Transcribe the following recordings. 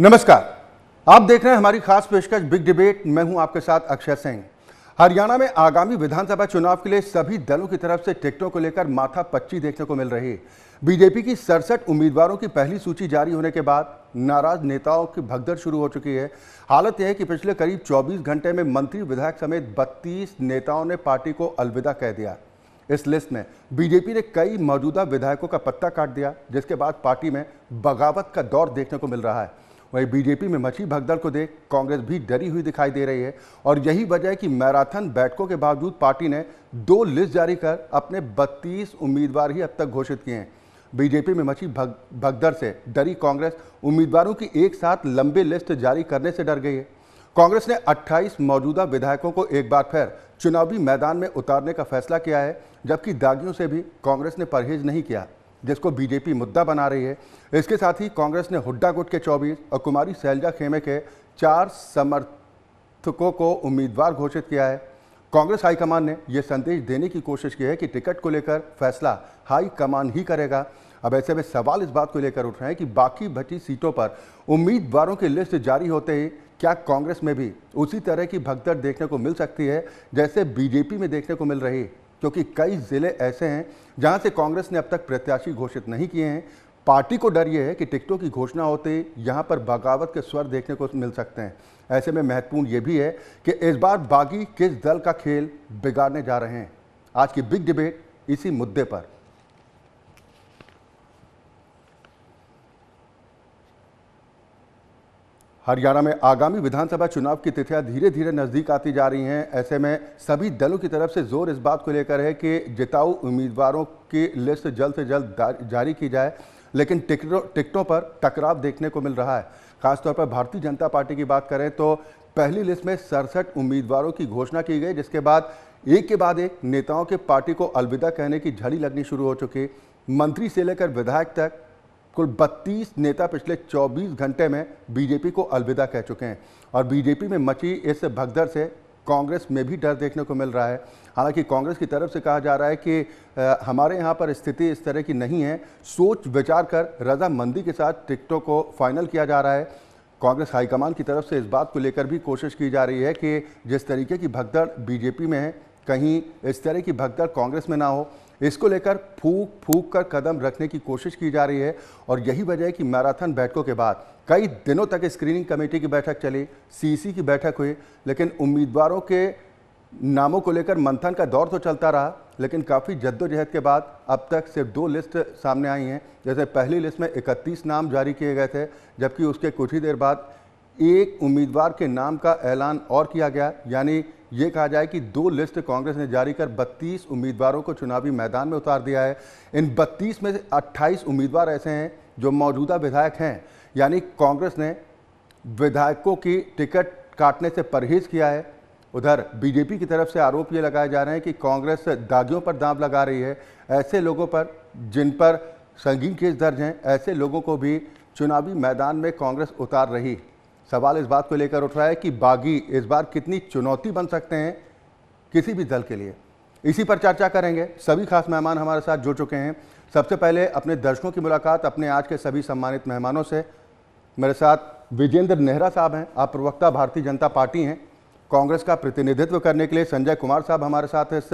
नमस्कार, आप देख रहे हैं हमारी खास पेशकश बिग डिबेट। मैं हूं आपके साथ अक्षय सिंह। हरियाणा में आगामी विधानसभा चुनाव के लिए सभी दलों की तरफ से टिकटों को लेकर माथापच्ची देखने को मिल रही है। बीजेपी की 67 उम्मीदवारों की पहली सूची जारी होने के बाद नाराज नेताओं की भगदड़ शुरू हो चुकी है। हालत यह है कि पिछले करीब 24 घंटे में मंत्री विधायक समेत 32 नेताओं ने पार्टी को अलविदा कह दिया। इस लिस्ट में बीजेपी ने कई मौजूदा विधायकों का पत्ता काट दिया, जिसके बाद पार्टी में बगावत का दौर देखने को मिल रहा है। वहीं बीजेपी में मची भगदड़ को देख कांग्रेस भी डरी हुई दिखाई दे रही है और यही वजह है कि मैराथन बैठकों के बावजूद पार्टी ने 2 लिस्ट जारी कर अपने 32 उम्मीदवार ही अब तक घोषित किए हैं। बीजेपी में मची भगदड़ से डरी कांग्रेस उम्मीदवारों की एक साथ लंबी लिस्ट जारी करने से डर गई है। कांग्रेस ने 28 मौजूदा विधायकों को एक बार फिर चुनावी मैदान में उतारने का फैसला किया है, जबकि दागियों से भी कांग्रेस ने परहेज नहीं किया, जिसको बीजेपी मुद्दा बना रही है। इसके साथ ही कांग्रेस ने हुड्डा गुट के 24 और कुमारी शैलजा खेमे के 4 समर्थकों को उम्मीदवार घोषित किया है। कांग्रेस हाईकमान ने यह संदेश देने की कोशिश की है कि टिकट को लेकर फैसला हाईकमान ही करेगा। अब ऐसे में सवाल इस बात को लेकर उठ रहे हैं कि बाकी बची सीटों पर उम्मीदवारों की लिस्ट जारी होते ही क्या कांग्रेस में भी उसी तरह की भगदड़ देखने को मिल सकती है जैसे बीजेपी में देखने को मिल रही है, क्योंकि कई जिले ऐसे हैं जहां से कांग्रेस ने अब तक प्रत्याशी घोषित नहीं किए हैं। पार्टी को डर यह है कि टिकटों की घोषणा होते ही यहां पर बगावत के स्वर देखने को मिल सकते हैं। ऐसे में महत्वपूर्ण यह भी है कि इस बार बागी किस दल का खेल बिगाड़ने जा रहे हैं। आज की बिग डिबेट इसी मुद्दे पर। हरियाणा में आगामी विधानसभा चुनाव की तिथियां धीरे धीरे नजदीक आती जा रही हैं। ऐसे में सभी दलों की तरफ से जोर इस बात को लेकर है कि जिताऊ उम्मीदवारों की लिस्ट जल्द से जल्द जारी की जाए, लेकिन टिकटों पर टकराव देखने को मिल रहा है। खासतौर पर भारतीय जनता पार्टी की बात करें तो पहली लिस्ट में 67 उम्मीदवारों की घोषणा की गई, जिसके बाद एक के बाद एक नेताओं के पार्टी को अलविदा कहने की झड़ी लगनी शुरू हो चुकी। मंत्री से लेकर विधायक तक कुल 32 नेता पिछले 24 घंटे में बीजेपी को अलविदा कह चुके हैं और बीजेपी में मची इस भगदड़ से कांग्रेस में भी डर देखने को मिल रहा है। हालांकि कांग्रेस की तरफ से कहा जा रहा है कि हमारे यहाँ पर स्थिति इस तरह की नहीं है, सोच विचार कर रजामंदी के साथ टिकटों को फाइनल किया जा रहा है। कांग्रेस हाईकमान की तरफ से इस बात को लेकर भी कोशिश की जा रही है कि जिस तरीके की भगदड़ बीजेपी में है, कहीं इस तरह की भगदड़ कांग्रेस में ना हो। इसको लेकर फूक कर कदम रखने की कोशिश की जा रही है और यही वजह है कि मैराथन बैठकों के बाद कई दिनों तक स्क्रीनिंग कमेटी की बैठक चली, सीसी की बैठक हुई, लेकिन उम्मीदवारों के नामों को लेकर मंथन का दौर तो चलता रहा, लेकिन काफ़ी जद्दोजहद के बाद अब तक सिर्फ 2 लिस्ट सामने आई हैं। जैसे पहली लिस्ट में 31 नाम जारी किए गए थे, जबकि उसके कुछ ही देर बाद एक उम्मीदवार के नाम का ऐलान और किया गया। यानी ये कहा जाए कि 2 लिस्ट कांग्रेस ने जारी कर 32 उम्मीदवारों को चुनावी मैदान में उतार दिया है। इन 32 में से 28 उम्मीदवार ऐसे हैं जो मौजूदा विधायक हैं, यानी कांग्रेस ने विधायकों की टिकट काटने से परहेज किया है। उधर बीजेपी की तरफ से आरोप ये लगाए जा रहे हैं कि कांग्रेस दागियों पर दांव लगा रही है। ऐसे लोगों पर जिन पर संगीन केस दर्ज हैं, ऐसे लोगों को भी चुनावी मैदान में कांग्रेस उतार रही। सवाल इस बात को लेकर उठ रहा है कि बागी इस बार कितनी चुनौती बन सकते हैं किसी भी दल के लिए। इसी पर चर्चा करेंगे। सभी खास मेहमान हमारे साथ जुड़ चुके हैं। सबसे पहले अपने दर्शकों की मुलाकात अपने आज के सभी सम्मानित मेहमानों से। मेरे साथ विजेंद्र नेहरा साहब हैं, आप प्रवक्ता भारतीय जनता पार्टी हैं। कांग्रेस का प्रतिनिधित्व करने के लिए संजय कुमार साहब हमारे साथ इस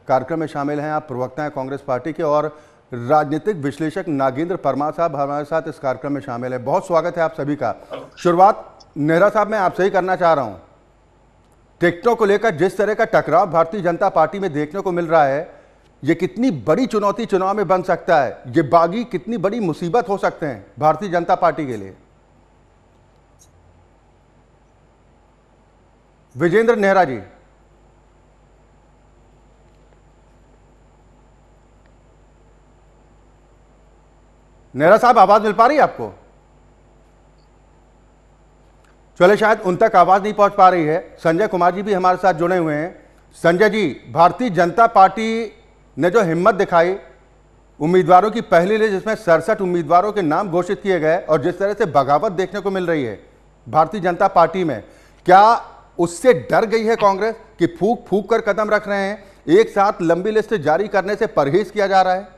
कार्यक्रम में शामिल हैं, आप प्रवक्ता हैं कांग्रेस पार्टी के। और राजनीतिक विश्लेषक नागेंद्र परमार साहब हमारे साथ इस कार्यक्रम में शामिल है। बहुत स्वागत है आप सभी का। शुरुआत नेहरा साहब मैं आपसे ही करना चाह रहा हूं। टिकटों को लेकर जिस तरह का टकराव भारतीय जनता पार्टी में देखने को मिल रहा है, यह कितनी बड़ी चुनौती चुनाव में बन सकता है? ये बागी कितनी बड़ी मुसीबत हो सकते हैं भारतीय जनता पार्टी के लिए? विजेंद्र नेहरा जी। नेहरा साहब आवाज मिल पा रही है आपको? चले, शायद उन तक आवाज नहीं पहुंच पा रही है। संजय कुमार जी भी हमारे साथ जुड़े हुए हैं। संजय जी, भारतीय जनता पार्टी ने जो हिम्मत दिखाई, उम्मीदवारों की पहली लिस्ट जिसमें 67 उम्मीदवारों के नाम घोषित किए गए और जिस तरह से बगावत देखने को मिल रही है भारतीय जनता पार्टी में, क्या उससे डर गई है कांग्रेस कि फूक कर कदम रख रहे हैं, एक साथ लंबी लिस्ट जारी करने से परहेज किया जा रहा है?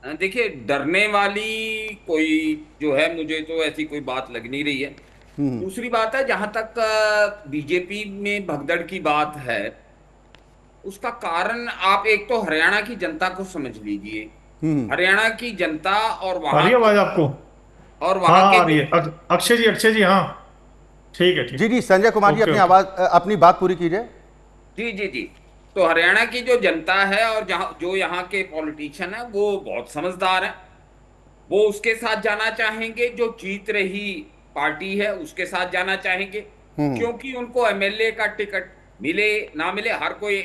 देखिए, डरने वाली कोई जो है, मुझे तो ऐसी कोई बात लग नहीं रही है। दूसरी बात है, जहां तक बीजेपी में भगदड़ की बात है, उसका कारण आप एक तो हरियाणा की जनता को समझ लीजिए। हरियाणा की जनता और आ वहां रही है के आवाज आपको? और हाँ वहां हाँ, के आ रही जो, है। अक्षय जी, अक्षय जी, हाँ। ठीक है, जी ठीक। जी, संजय कुमार जी ओके अपनी ओके। आवाज अपनी बात पूरी कीजिए। जी जी जी। तो हरियाणा की जो जनता है और जहां जो यहाँ के पॉलिटिशियन है, वो बहुत समझदार है। वो उसके साथ जाना चाहेंगे जो जीत रही पार्टी है, उसके साथ जाना चाहेंगे, क्योंकि उनको एमएलए का टिकट मिले ना मिले, हर कोई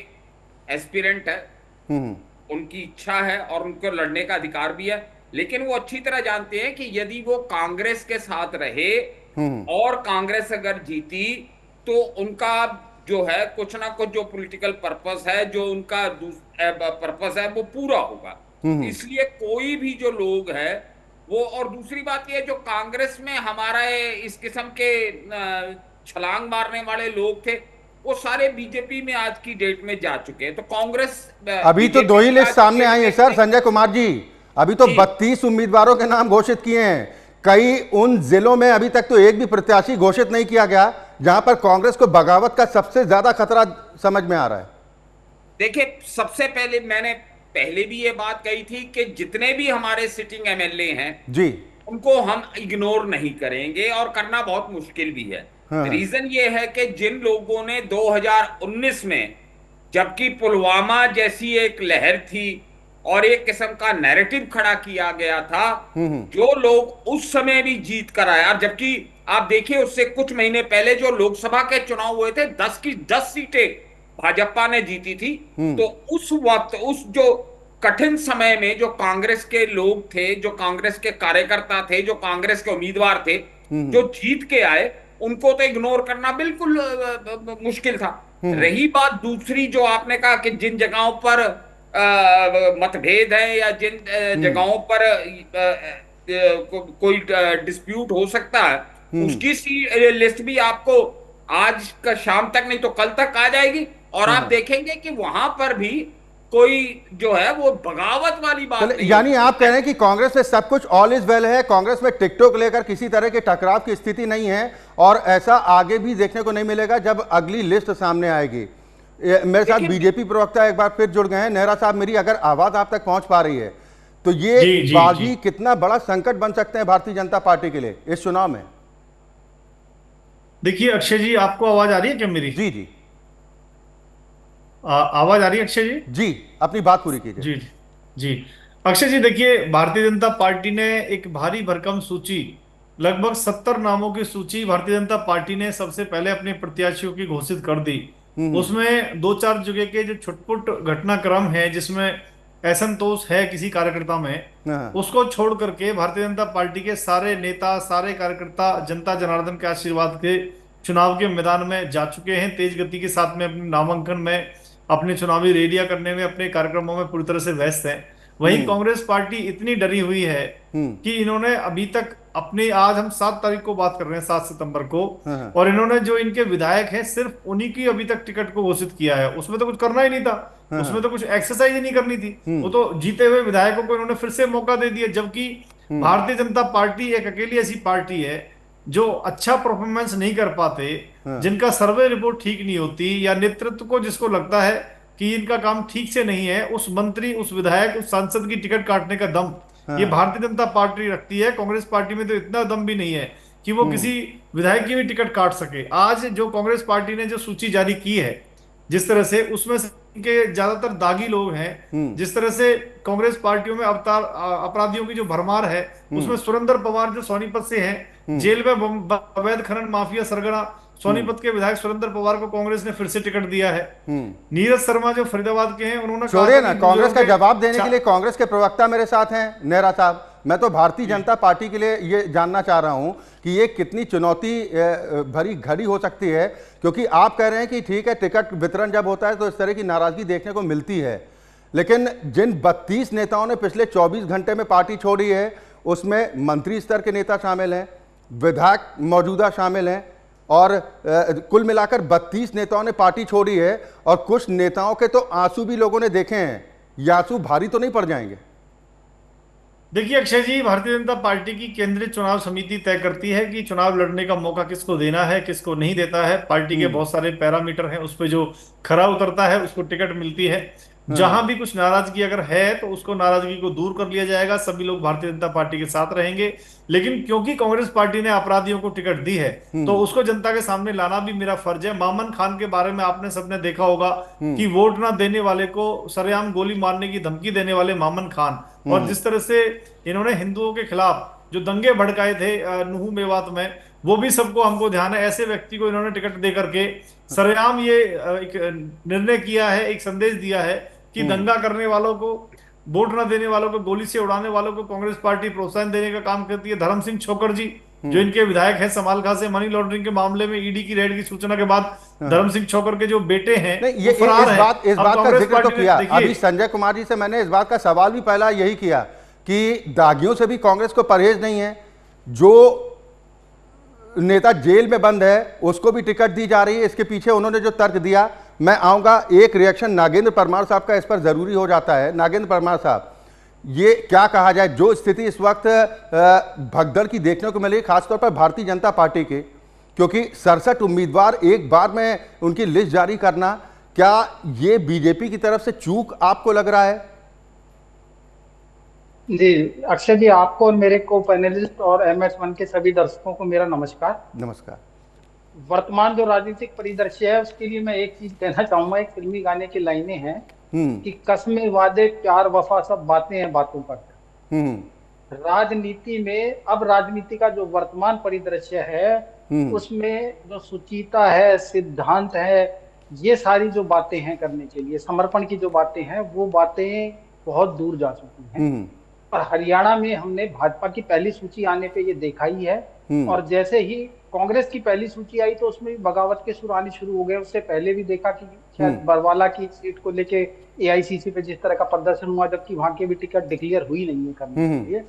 एस्पिरेंट है, उनकी इच्छा है और उनको लड़ने का अधिकार भी है। लेकिन वो अच्छी तरह जानते हैं कि यदि वो कांग्रेस के साथ रहे और कांग्रेस अगर जीती, तो उनका जो है कुछ ना कुछ जो पॉलिटिकल पर्पस है, जो उनका पर्पस है, वो पूरा होगा। इसलिए कोई भी जो लोग है वो, और दूसरी बात ये, जो कांग्रेस में हमारा इस किस्म के छलांग मारने वाले लोग थे, वो सारे बीजेपी में आज की डेट में जा चुके हैं। तो कांग्रेस अभी तो दो बीजेपी ही की लिस्ट आज की सामने डेट आई में है एक सर, नहीं। संजय कुमार जी। अभी तो जी 32 उम्मीदवारों के नाम घोषित किए हैं। कई उन जिलों में अभी तक तो एक भी प्रत्याशी घोषित नहीं किया गया जहां पर कांग्रेस को बगावत का सबसे ज्यादा खतरा समझ में आ रहा है। देखिए, सबसे पहले मैंने पहले भी ये बात कही थी कि जितने भी हमारे सिटिंग एमएलए हैं, जी। उनको हम इग्नोर नहीं करेंगे, और करना बहुत मुश्किल भी है। हाँ हाँ। रीजन ये है कि जिन लोगों ने 2019 में, जबकि पुलवामा जैसी एक लहर थी और एक किस्म का नैरेटिव खड़ा किया गया था, जो लोग उस समय भी जीत कर आए, और जबकि आप देखिए उससे कुछ महीने पहले जो लोकसभा के चुनाव हुए थे, 10 की 10 सीटें भाजपा ने जीती थी। तो उस वक्त, उस जो कठिन समय में, जो कांग्रेस के लोग थे, जो कांग्रेस के कार्यकर्ता थे, जो कांग्रेस के उम्मीदवार थे, जो जीत के आए, उनको तो इग्नोर करना बिल्कुल मुश्किल था। रही बात दूसरी, जो आपने कहा कि जिन जगहों पर मतभेद है, या जिन जगहों पर कोई डिस्प्यूट हो सकता है, उसकी सी लिस्ट भी आपको आज का शाम तक नहीं तो कल तक आ जाएगी। और हाँ आप हाँ। देखेंगे कि वहां पर भी कोई जो है वो बगावत वाली बात चले, नहीं यानी होगी। आप कह रहे हैं कि कांग्रेस में सब कुछ ऑल इज वेल है, कांग्रेस में टिकटों को लेकर किसी तरह के टकराव की स्थिति नहीं है, और ऐसा आगे भी देखने को नहीं मिलेगा जब अगली लिस्ट सामने आएगी। मेरे साथ देखिए, बीजेपी प्रवक्ता एक बार फिर जुड़ गए हैं। नेहरा साहब, मेरी अगर आवाज आप तक पहुंच पा रही है तो ये जी जी जी। बागी कितना बड़ा संकट बन सकते हैं भारतीय जनता पार्टी के लिए इस चुनाव में? देखिए अक्षय जी, आपको आवाज आ रही है क्या मेरी? जी जी। आवाज आ रही है अक्षय जी? जी, अपनी बात पूरी कीजिए। जी जी। अक्षय जी, देखिए भारतीय जनता पार्टी ने एक भारी भरकम सूची, लगभग 70 नामों की सूची भारतीय जनता पार्टी ने सबसे पहले अपने प्रत्याशियों की घोषित कर दी। उसमें दो चार जगह के जो छुटपुट घटनाक्रम है जिसमें असंतोष है किसी कार्यकर्ता में, हाँ। उसको छोड़ करके भारतीय जनता पार्टी के सारे नेता, सारे कार्यकर्ता जनता जनार्दन के आशीर्वाद के चुनाव के मैदान में जा चुके हैं, तेज गति के साथ में अपने नामांकन में, अपने चुनावी रैलियां करने में, अपने कार्यक्रमों में पूरी तरह से व्यस्त है। वहीं कांग्रेस पार्टी इतनी डरी हुई है कि इन्होंने अभी तक अपने, आज हम 7 तारीख को बात कर रहे हैं, 7 सितंबर को, हाँ। और इन्होंने जो इनके विधायक हैं सिर्फ उन्हीं की अभी तक टिकट को घोषित किया है। उसमें तो कुछ करना ही नहीं था, हाँ उसमें हाँ। तो कुछ एक्सरसाइज ही नहीं करनी थी। वो तो जीते हुए विधायकों को इन्होंने फिर से मौका दे दिया, जबकि भारतीय जनता पार्टी एक अकेली ऐसी पार्टी है जो अच्छा परफॉर्मेंस नहीं कर पाते, हाँ जिनका सर्वे रिपोर्ट ठीक नहीं होती, या नेतृत्व को जिसको लगता है कि इनका काम ठीक से नहीं है, उस मंत्री, उस विधायक, उस सांसद की टिकट काटने का दम ये हाँ। भारतीय जनता पार्टी रखती है। कांग्रेस पार्टी में तो इतना दम भी नहीं है कि वो किसी विधायक की भी टिकट काट सके। आज जो कांग्रेस पार्टी ने जो सूची जारी की है जिस तरह से, उसमें से इनके ज्यादातर दागी लोग हैं। जिस तरह से कांग्रेस पार्टियों में अवतार अपराधियों की जो भरमार है, उसमें सुरेंद्र पवार जो सोनीपत से हैं, जेल में अवैध खनन माफिया सरगना, सोनीपत के विधायक सुरेंद्र पवार को कांग्रेस ने फिर से टिकट दिया है। नीरज शर्मा जो फरीदाबाद के हैं, उन्होंने कहा छोड़िए था ना, कि मुझे कांग्रेस का होंगे जवाब देने के लिए कांग्रेस के प्रवक्ता मेरे साथ हैं, नेहरा साहब। मैं तो भारतीय जनता पार्टी के लिए ये जानना चाह रहा हूं कि ये कितनी चुनौती भरी घड़ी हो सकती है, क्योंकि आप कह रहे हैं कि ठीक है, टिकट वितरण जब होता है तो इस तरह की नाराजगी देखने को मिलती है, लेकिन जिन 32 नेताओं ने पिछले 24 घंटे में पार्टी छोड़ी है, उसमें मंत्री स्तर के नेता शामिल हैं, विधायक मौजूदा शामिल हैं, और कुल मिलाकर 32 नेताओं ने पार्टी छोड़ी है, और कुछ नेताओं के तो आंसू भी लोगों ने देखे हैं। ये आंसू भारी तो नहीं पड़ जाएंगे? देखिए अक्षय जी, भारतीय जनता पार्टी की केंद्रीय चुनाव समिति तय करती है कि चुनाव लड़ने का मौका किसको देना है, किसको नहीं देता है। पार्टी के हम्म। बहुत सारे पैरामीटर हैं, उस पे जो खरा उतरता है उसको टिकट मिलती है। जहां हाँ। भी कुछ नाराजगी अगर है तो उसको, नाराजगी को दूर कर लिया जाएगा, सभी लोग भारतीय जनता पार्टी के साथ रहेंगे। लेकिन क्योंकि कांग्रेस पार्टी ने अपराधियों को टिकट दी है, तो हम्म। उसको जनता के सामने लाना भी मेरा फर्ज है। मामन खान के बारे में आपने सबने देखा होगा हम्म। कि वोट ना देने वाले को सरेआम गोली मारने की धमकी देने वाले मामन खान, और हम्म। जिस तरह से इन्होंने हिंदुओं के खिलाफ जो दंगे भड़काए थे नुहू मेवात में, वो भी सबको हमको ध्यान है। ऐसे व्यक्ति को इन्होंने टिकट दे करके सरेआम ये एक निर्णय किया है, एक संदेश दिया है कि हम्म। दंगा करने वालों को, वोट न देने वालों को, गोली से उड़ाने वालों को कांग्रेस पार्टी प्रोत्साहन देने का काम करती है। धर्म सिंह छोकर जी, जो हम्म। इनके विधायक हैं समालखा से, मनी लॉन्ड्रिंग के मामले में ईडी की रेड की सूचना के बाद हाँ। धर्म सिंह छोकर के जो बेटे हैं नहीं, वो फरार हैं। इस अब बात का कांग्रेस जिक्र तो पार्टी ने, किया अभी देखिए, संजय कुमार जी से, मैंने इस बात का सवाल भी पहला यही किया कि दागियों से भी कांग्रेस को परहेज नहीं है। जो नेता जेल में बंद है उसको भी टिकट दी जा रही है, इसके पीछे उन्होंने जो तर्क दिया, मैं आऊंगा। एक रिएक्शन नागेंद्र परमार साहब का इस पर जरूरी हो जाता है। नागेंद्र परमार साहब, ये क्या कहा जाए, जो स्थिति इस वक्त भगदड़ की देखने को मिली, खासतौर पर भारतीय जनता पार्टी की, क्योंकि 67 उम्मीदवार एक बार में उनकी लिस्ट जारी करना, क्या ये बीजेपी की तरफ से चूक आपको लग रहा है? जी, अक्षय जी, आपको और मेरे को पैनलिस्ट और MS1 के सभी दर्शकों को मेरा नमस्कार। नमस्कार। वर्तमान जो राजनीतिक परिदृश्य है उसके लिए मैं एक चीज कहना चाहूंगा। एक फिल्मी गाने की लाइनें हैं हम्म। कि कसमें वादे प्यार वफा सब बातें हैं बातों पर। हम्म। राजनीति में अब राजनीति का जो वर्तमान परिदृश्य है हम्म। उसमें जो सुचिता है, सिद्धांत है, ये सारी जो बातें हैं करने के लिए, समर्पण की जो बातें हैं, वो बातें बहुत दूर जा चुकी हैं। हम्म। और हरियाणा में हमने भाजपा की पहली सूची आने पे ये देखा ही है। और जैसे ही कांग्रेस की पहली सूची आई तो उसमें भी बगावत के सुर आने शुरू हो गए। उससे पहले भी देखा कि शायद बरवाला की सीट को लेके AICC पे जिस तरह का प्रदर्शन हुआ, जबकि वहां की भी टिकट डिक्लेयर हुई नहीं है करने के लिए।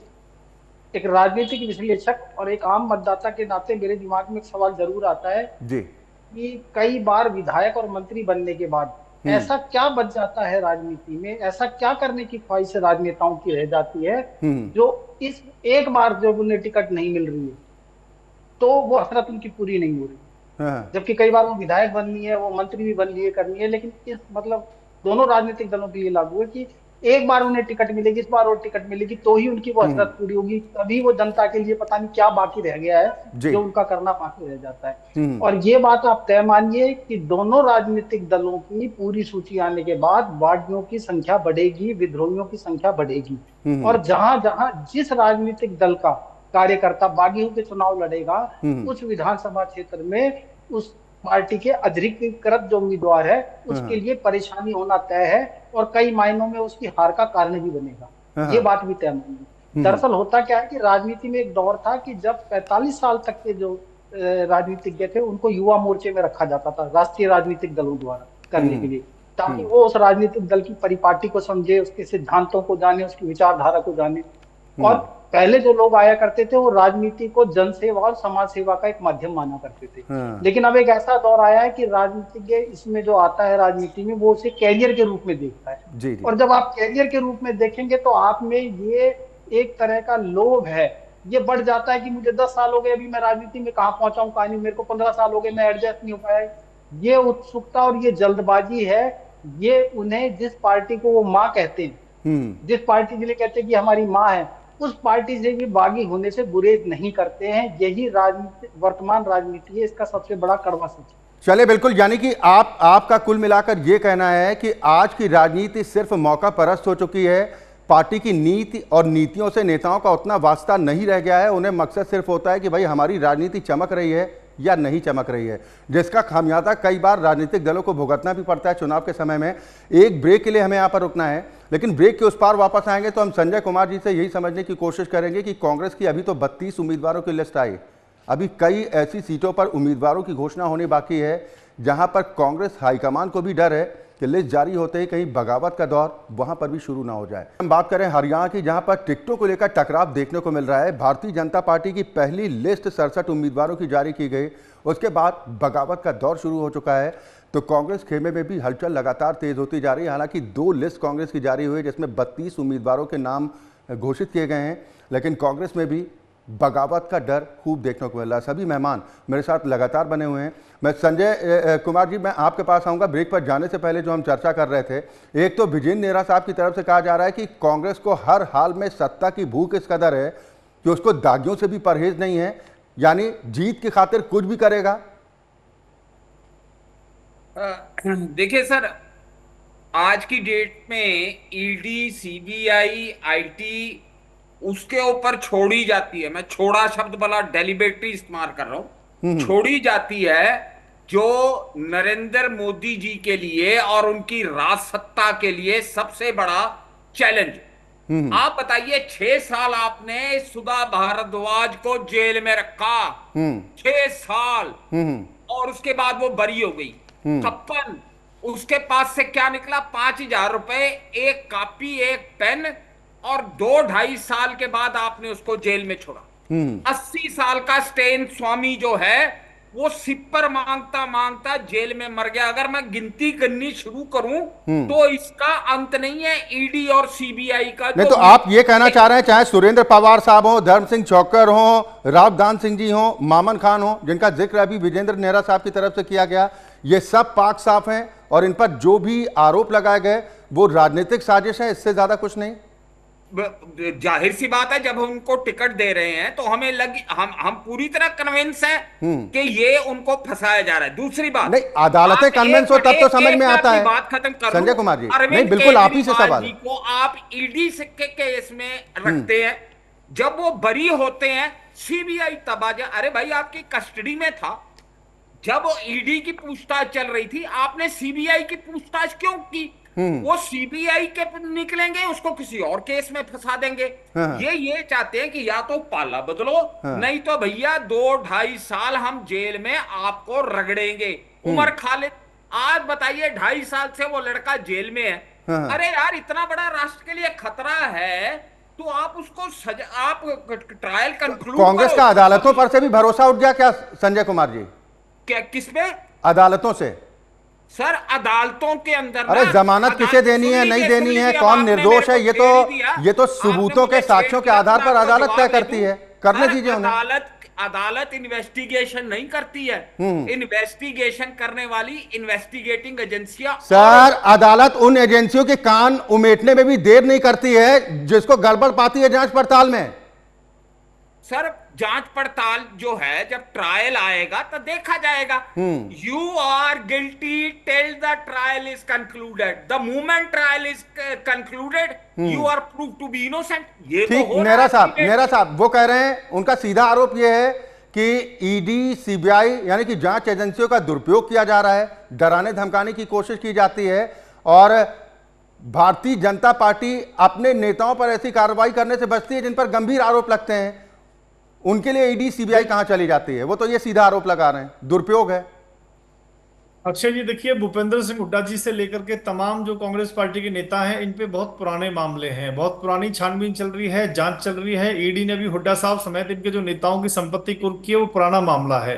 एक राजनीतिक विश्लेषक और एक आम मतदाता के नाते मेरे दिमाग में एक सवाल जरूर आता है जी। कि कई बार विधायक और मंत्री बनने के बाद ऐसा क्या बच जाता है राजनीति में, ऐसा क्या करने की ख्वाहिश राजनेताओं की रह जाती है जो इस एक बार जब उन्हें टिकट नहीं मिल रही है तो वो हसरत उनकी पूरी नहीं हो रही। हाँ। जबकि कई बार वो विधायक बननी है, वो मंत्री भी बन लिए करनी है, लेकिन इस मतलब दोनों राजनीतिक दलों के लिए लागू है कि एक बार उन्हें टिकट मिलेगी, इस बार और टिकट मिलेगी तो ही उनकी वो हसरत पूरी होगी। तभी वो जनता के लिए पता नहीं क्या बाकी रह गया है जो उनका करना बाकी रह जाता है। और ये बात आप तय मानिए कि दोनों राजनीतिक दलों की पूरी सूची आने के बाद बागियों की संख्या बढ़ेगी, विद्रोहियों की संख्या बढ़ेगी। और जहां जहां जिस राजनीतिक दल का कार्यकर्ता बागियों के चुनाव लड़ेगा, उस विधानसभा क्षेत्र में उस पार्टी के अधिकृत जो उम्मीदवार है उसके लिए परेशानी होना तय है और कई मायनों में उसकी हार का कारण भी बनेगा। ये बात भी तय मानी। दरअसल होता क्या है कि राजनीति में एक दौर था कि जब 45 साल तक के जो राजनीतिज्ञ थे उनको युवा मोर्चे में रखा जाता था राष्ट्रीय राजनीतिक दलों द्वारा करने के लिए, ताकि वो उस राजनीतिक दल की परिपाटी को समझे, उसके सिद्धांतों को जाने, उसकी विचारधारा को जाने। और पहले जो लोग आया करते थे वो राजनीति को जनसेवा और समाज सेवा का एक माध्यम माना करते थे। लेकिन अब एक ऐसा दौर आया है कि राजनीतिज्ञ इसमें जो आता है राजनीति में वो उसे कैरियर के रूप में देखता है। जी। और जब आप कैरियर के रूप में देखेंगे तो आप में ये एक तरह का लोभ है, ये बढ़ जाता है कि मुझे 10 साल हो गए, अभी मैं राजनीति में कहाँ पहुंचा हूँ, कहाँ नहीं, मेरे को 15 साल हो गए, मैं एडजस्ट नहीं हो पाया। ये उत्सुकता और ये जल्दबाजी है, ये उन्हें जिस पार्टी को वो माँ कहते हैं, जिस पार्टी के लिए कहते हैं कि हमारी माँ है, उस पार्टी से भी बागी होने से गुरेज नहीं करते हैं। यही राजनीति, वर्तमान राजनीति है, इसका सबसे बड़ा कड़वा सच। चले, बिल्कुल। यानी कि आपका कुल मिलाकर ये कहना है कि आज की राजनीति सिर्फ मौका परस्त हो चुकी है, पार्टी की नीति और नीतियों से नेताओं का उतना वास्ता नहीं रह गया है। उन्हें मकसद सिर्फ होता है कि भाई हमारी राजनीति चमक रही है या नहीं चमक रही है, जिसका खामियाजा कई बार राजनीतिक दलों को भुगतना भी पड़ता है चुनाव के समय में। एक ब्रेक के लिए हमें यहाँ पर रुकना है, लेकिन ब्रेक के उस पार वापस आएंगे तो हम संजय कुमार जी से यही समझने की कोशिश करेंगे कि कांग्रेस की अभी तो 32 उम्मीदवारों की लिस्ट आई, अभी कई ऐसी सीटों पर उम्मीदवारों की घोषणा होनी बाकी है जहां पर कांग्रेस हाईकमान को भी डर है कि लिस्ट जारी होते ही कहीं बगावत का दौर वहां पर भी शुरू ना हो जाए। हम बात करें हरियाणा की, जहां पर टिकटों को लेकर टकराव देखने को मिल रहा है। भारतीय जनता पार्टी की पहली लिस्ट 67 उम्मीदवारों की जारी की गई, उसके बाद बगावत का दौर शुरू हो चुका है। तो कांग्रेस खेमे में भी हलचल लगातार तेज होती जा रही है। हालांकि 2 लिस्ट कांग्रेस की जारी हुई जिसमें 32 उम्मीदवारों के नाम घोषित किए गए हैं, लेकिन कांग्रेस में भी बगावत का डर खूब देखने को मिल रहा है। सभी मेहमान मेरे साथ लगातार बने हुए हैं। मैं संजय कुमार जी, मैं आपके पास आऊँगा। ब्रेक पर जाने से पहले जो हम चर्चा कर रहे थे, एक तो विजेंद्र नेहरा साहब की तरफ से कहा जा रहा है कि कांग्रेस को हर हाल में सत्ता की भूख इस कदर है कि उसको दागियों से भी परहेज नहीं है, यानी जीत की खातिर कुछ भी करेगा। देखिए सर, आज की डेट में ईडी, सीबीआई, आईटी उसके ऊपर छोड़ी जाती है। मैं छोड़ा शब्द बड़ा डेलिबरेटली इस्तेमाल कर रहा हूं। छोड़ी जाती है जो नरेंद्र मोदी जी के लिए और उनकी राज सत्ता के लिए सबसे बड़ा चैलेंज। आप बताइए, 6 साल आपने सुधा भारद्वाज को जेल में रखा, 6 साल, और उसके बाद वो बरी हो गई। कप्पन, उसके पास से क्या निकला? 5,000 रुपए, एक कॉपी, एक पेन, और 2-2.5 साल के बाद आपने उसको जेल में छोड़ा। 80 साल का स्टेन स्वामी जो है वो सिपर मांगता मांगता जेल में मर गया। अगर मैं गिनती करनी शुरू करूं तो इसका अंत नहीं है ईडी और सीबीआई का। नहीं तो आप ये कहना चाह रहे हैं, चाहे सुरेंद्र पवार साहब हो, धर्म सिंह चौक्कर हो, रावदान सिंह जी हो, मामन खान हो, जिनका जिक्र अभी विजेंद्र नेहरा साहब की तरफ से किया गया, ये सब पाक साफ हैं और इन पर जो भी आरोप लगाए गए वो राजनीतिक साजिश है, इससे ज्यादा कुछ नहीं। जाहिर सी बात है, जब उनको टिकट दे रहे हैं तो हमें हम पूरी तरह कन्विंस हैं कि ये उनको फंसाया जा रहा है। दूसरी बात, नहीं, अदालतें कन्विंस हो तब तो समझ में आता है। बात खत्म कर संजय कुमार जी, नहीं बिल्कुल आप ही से सवाल को आप ईडी के केस में रखते हैं, जब वो बरी होते हैं सीबीआई तब आ जाए। अरे भाई, आपकी कस्टडी में था जब ईडी की पूछताछ चल रही थी, आपने सीबीआई की पूछताछ क्यों की? वो सीबीआई के निकलेंगे, उसको किसी और केस में फंसा देंगे। ये चाहते हैं कि या तो पाला बदलो, नहीं तो भैया 2-2.5 साल हम जेल में आपको रगड़ेंगे। उमर खालिद, आज बताइए 2.5 साल से वो लड़का जेल में है। अरे यार, इतना बड़ा राष्ट्र के लिए खतरा है तो आप उसको आप ट्रायल कंक्लूड। कांग्रेस का अदालतों पर से भी भरोसा उठ गया क्या संजय कुमार जी? क्या, किसमें? अदालतों से। सर, अदालतों के अंदर, अरे जमानत किसे देनी है, नहीं देनी है, कौन निर्दोष है, ये तो सबूतों के, साक्ष्यों के आधार पर अदालत तय करती है। करने दीजिए उन्हें। अदालत इन्वेस्टिगेशन नहीं करती है। इन्वेस्टिगेशन करने वाली इन्वेस्टिगेटिंग एजेंसियां। सर, अदालत उन एजेंसियों के कान उमेटने में भी देर नहीं करती है जिसको गड़बड़ पाती है जांच पड़ताल में। सर, जांच पड़ताल जो है, जब ट्रायल आएगा तो देखा जाएगा। You are guilty till the trial is concluded. The moment trial is concluded you are prove to be innocent. ये ठीक, तो नेहरा साहब वो कह रहे हैं, उनका सीधा आरोप ये है कि ईडी, सीबीआई यानी कि जांच एजेंसियों का दुरुपयोग किया जा रहा है, डराने धमकाने की कोशिश की जाती है, और भारतीय जनता पार्टी अपने नेताओं पर ऐसी कार्रवाई करने से बचती है जिन पर गंभीर आरोप लगते हैं। उनके लिए ईडी, सीबीआई कहां चली जाती है? वो तो ये सीधा आरोप लगा रहे हैं, दुरुपयोग है। अक्षय जी, देखिए, भूपेंद्र सिंह हुड्डा जी से लेकर के तमाम जो कांग्रेस पार्टी के नेता हैं, इन पे बहुत पुराने मामले हैं, बहुत पुरानी छानबीन चल रही है, जांच चल रही है। ईडी ने भी हुड्डा साहब समेत इनके जो नेताओं की संपत्ति कुर्क की है, वो पुराना मामला है।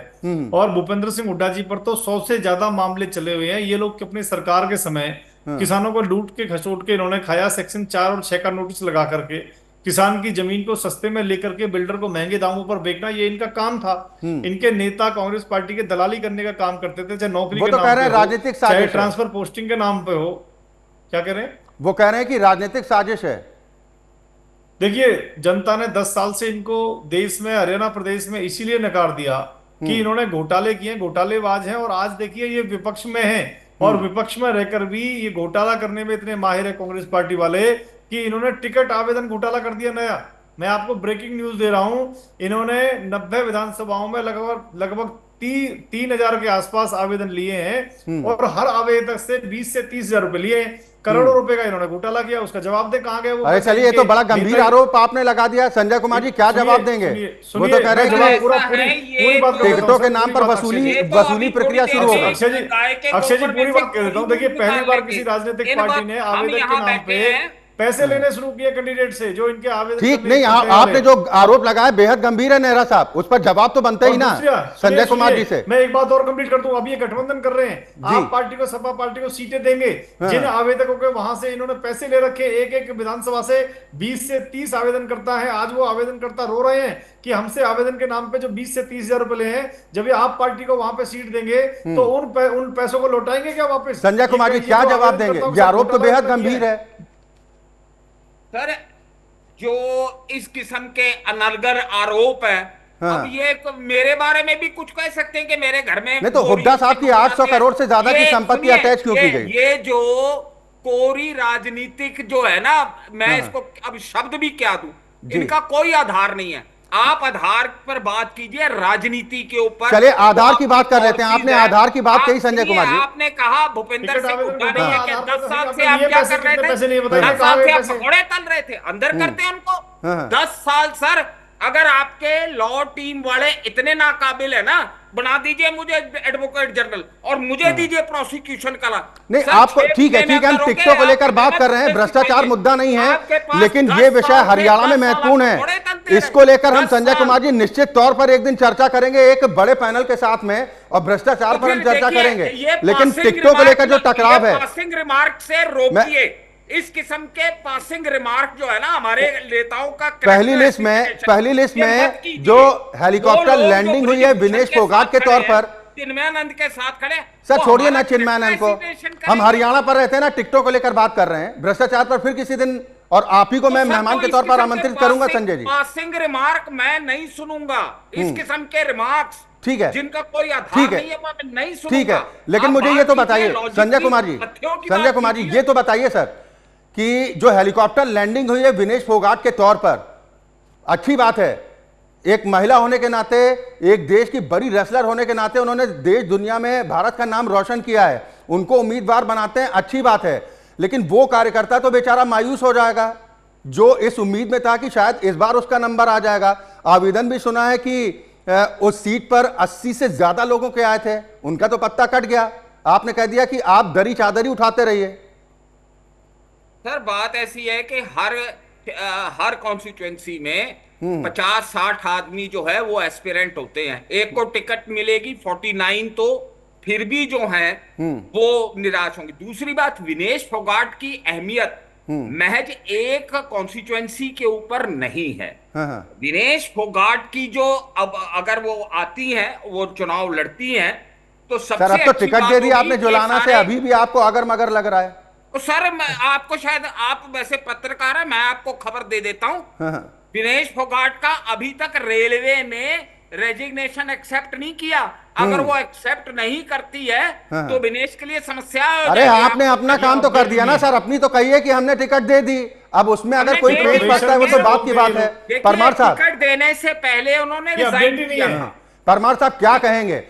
और भूपेंद्र सिंह हुड्डा जी पर तो 100 से ज्यादा मामले चले हुए हैं। ये लोग अपने सरकार के समय किसानों को लूट के खसोट के इन्होंने खाया। सेक्शन 4 और 6 का नोटिस लगा करके किसान की जमीन को सस्ते में लेकर के बिल्डर को महंगे दामों पर बेचना, ये इनका काम था। इनके नेता कांग्रेस पार्टी के दलाली करने का काम करते थे, चाहे नौकरी के नाम पे हो, राजनीतिक साजिश, चाहे ट्रांसफर पोस्टिंग के नाम पे हो। क्या कह रहे हैं? वो कह रहे हैं कि राजनीतिक साजिश है। देखिए, जनता ने 10 साल से इनको देश में, हरियाणा प्रदेश में इसीलिए नकार दिया कि इन्होंने घोटाले किए, घोटालेबाज हैं। और आज देखिए, ये विपक्ष में है और विपक्ष में रहकर भी ये घोटाला करने में इतने माहिर है कांग्रेस पार्टी वाले कि इन्होंने टिकट आवेदन घोटाला कर दिया नया। मैं आपको ब्रेकिंग न्यूज दे रहा हूं, इन्होंने 90 विधानसभाओं में लगभग 3,000 के आसपास आवेदन लिए हैं और हर आवेदक से 20 से 30,000 रुपए लिए। करोड़ों रुपए का इन्होंने घोटाला किया। उसका जवाब दे कहां गए वो? अरे चलिए, ये तो बड़ा गंभीर आरोप आपने लगा दिया। संजय कुमार जी, क्या जवाब देंगे? वो तो कह रहे हैं टिकटों के नाम पर वसूली प्रक्रिया शुरू होगी। अक्षय जी, पूरी बात कह देता हूँ। देखिए, पहली बार किसी राजनीतिक पार्टी ने आवेदक के नाम पे पैसे लेने शुरू किए कैंडिडेट से जो इनके आवेदन ठीक करने नहीं, के करने आपने वाले। जो आरोप लगाया बेहद गंभीर है नेहरा साहब, उस पर जवाब तो बनता ही और ना दूसरा, संजय कुमार जी सुनिए, से। मैं एक बात और कंप्लीट कर दूं। अब ये गठबंधन कर रहे हैं, आप पार्टी को, सपा पार्टी को सीटें देंगे। जिन आवेदकों के वहां से इन्होंने पैसे ले रखे, एक एक विधानसभा से 20 से 30 आवेदन करता है। आज वो आवेदन करता रो रहे हैं कि हमसे आवेदन के नाम पे जो 20 से 30 हजार रुपए ले हैं, जब ये आप पार्टी को वहां पे सीट देंगे तो उन पैसों को लौटाएंगे क्या वापस? संजय कुमार जी क्या जवाब देंगे? ये आरोप तो बेहद गंभीर है सर। जो इस किस्म के अनर्गल आरोप है, अब ये मेरे बारे में भी कुछ कह सकते हैं कि मेरे घर में नहीं तो हुड्डा साहब की 800 करोड़ से ज्यादा की संपत्ति अटैच क्यों की गई? ये जो कोरी राजनीतिक जो है ना, मैं इसको अब शब्द भी क्या दूं, इनका कोई आधार नहीं है। आप आधार पर बात कीजिए, राजनीति के ऊपर। चलिए आधार की बात कर रहे थे, आपने आधार की बात कही संजय कुमार जी। आपने कहा भूपेंद्र सिंह हुड्डा ने कि 10 साल से आप ये क्या पैसे कर रहे कितने थे? पैसे नहीं बताइए, 10 साल से आप पैसे। पकौड़े तल रहे थे, अंदर करते हैं उनको। 10 साल सर, अगर आपके लॉ टीम वाले इतने नाकाबिल है ना, बना दीजिए मुझे एडवोकेट जनरल और मुझे दीजिए प्रोसिक्यूशन का लाभ। नहीं सर, आपको 6 ठीक है, महीने हम करोगे, टिकटों को लेकर आप बात कर रहे हैं, कितना भ्रष्टाचार सिखाइए? मुद्दा नहीं आपके है, पास लेकिन 10 ये विषय साल से हरियाणा में 10 साल महत्वपूर्ण आप थोड़े है। तलते इसको रहे। लेकर हम 10 संजय साल। कुमार जी निश्चित तौर पर एक दिन चर्चा करेंगे एक बड़े पैनल के साथ में, और भ्रष्टाचार पर हम चर्चा करेंगे। लेकिन टिकटों को लेकर जो टकराव है, पासिंग रिमार्क से रोकिए। इस किस्म के पासिंग रिमार्क जो है ना हमारे नेताओं का, पहली लिस्ट में जो हेलीकॉप्टर लैंडिंग हुई है विनेश फोगाट के तौर पर, चिन्मयानंद के साथ खड़े। सर वो छोड़िए ना हमारा चिन्मयानंद को, presentation हम करेंगे। हरियाणा पर रहते हैं ना, टिकटों को लेकर बात कर रहे हैं, भ्रष्टाचार पर फिर किसी दिन, और आप ही को मैं मेहमान के तौर पर आमंत्रित करूंगा संजय जी। पासिंग रिमार्क मैं नहीं सुनूंगा, इस किस्म के रिमार्क्स ठीक है, जिनका कोई आधार ठीक है, नहीं है, मैं नहीं सुनूंगा। ठीक है। लेकिन मुझे ये तो बताइए संजय कुमार जी, ये तो बताइए सर कि जो हेलीकॉप्टर लैंडिंग हुई है विनेश फोगाट के तौर पर, अच्छी बात है, एक महिला होने के नाते, एक देश की बड़ी रेसलर होने के नाते उन्होंने देश दुनिया में भारत का नाम रोशन किया है, उनको उम्मीदवार बनाते हैं, अच्छी बात है। लेकिन वो कार्यकर्ता तो बेचारा मायूस हो जाएगा जो इस उम्मीद में था कि शायद इस बार उसका नंबर आ जाएगा। आवेदन भी सुना है कि उस सीट पर 80 से ज्यादा लोगों के आए थे, उनका तो पत्ता कट गया। आपने कह दिया कि आप दरी चादरी उठाते रहिए। सर बात ऐसी है कि हर कॉन्स्टिट्यूएंसी में 50-60 आदमी जो है वो एस्पिरेंट होते हैं। एक को टिकट मिलेगी 49 तो फिर भी जो है वो निराश होंगे। दूसरी बात, विनेश फोगाट की अहमियत महज एक कॉन्स्टिट्यूएंसी के ऊपर नहीं है। विनेश फोगाट की जो अब अगर वो आती हैं, वो चुनाव लड़ती हैं, तो सबसे सर अब तो अच्छी टिकट बात दे दी होगी आपने कि जुलाना से, सारे- अभी भी आपको अगर मगर लग रहा है। तो सर आपको शायद, आप वैसे पत्रकार है, मैं आपको खबर दे देता हूं। विनेश फोगाट का अभी तक रेलवे ने रेजिग्नेशन एक्सेप्ट नहीं किया। अगर वो एक्सेप्ट नहीं करती है तो विनेश के लिए समस्या हो अरे जाएगी। आपने अपना काम तो कर दिया ना सर, अपनी तो कहिए कि हमने टिकट दे दी, अब उसमें अगर कोई हमने पेश करता है वो तो बात की बात है। देखिए, परमार साहब, टिकट देने से पहले उन्होंने ये रिजाइन अपडेट ही नहीं किया है। था। परमार साहब क्या कहेंगे